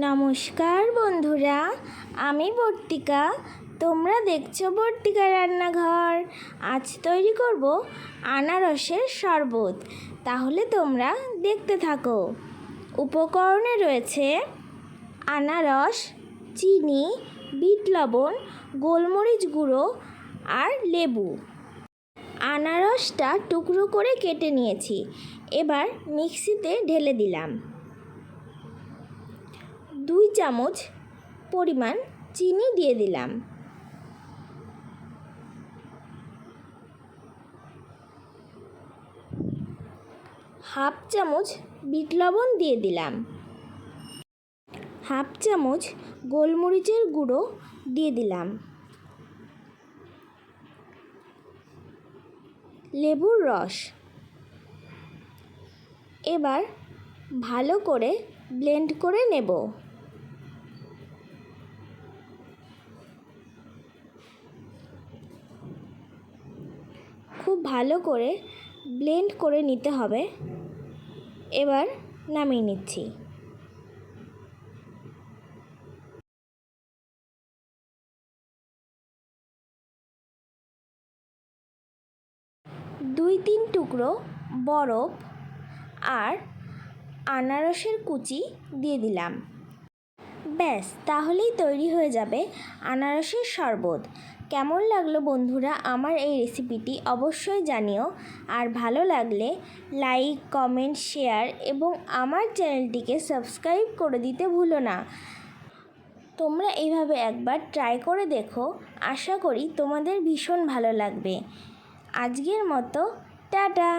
নমস্কার বন্ধুরা, আমি বর্তিকা। তোমরা দেখছো বর্তিকা রান্নাঘর। আজ তৈরি করব আনারসের শরবত। তাহলে তোমরা দেখতে থাকো। উপকরণে রয়েছে আনারস, চিনি, বিট লবণ, গোলমরিচ গুঁড়ো আর লেবু। আনারসটা টুকরো করে কেটে নিয়েছি। এবার মিক্সিতে ঢেলে দিলাম। 2 চামচ পরিমাণ চিনি দিয়ে দিলাম। হাফ চামচ বিট লবণ দিয়ে দিলাম। হাফ চামচ গোলমরিচের গুঁড়ো দিয়ে দিলাম। লেবুর রস। এবার ভালো করে ব্লেন্ড করে নেব। খুব ভালো করে ব্লেন্ড করে নিতে হবে। এবার নামিয়ে নিচ্ছি। দুই তিন টুকরো বরফ আর আনারসের কুচি দিয়ে দিলাম। ব্যাস, তাহলেই তৈরি হয়ে যাবে আনারসের শরবত। কেমন লাগলো বন্ধুরা আমার এই রেসিপিটি অবশ্যই জানিও। আর ভালো লাগলে লাইক, কমেন্ট, শেয়ার এবং আমার চ্যানেলটিকে সাবস্ক্রাইব করে দিতে ভুলো না। তোমরা এইভাবে একবার ট্রাই করে দেখো। আশা করি তোমাদের ভীষণ ভালো লাগবে। আজকের মতো টাটা।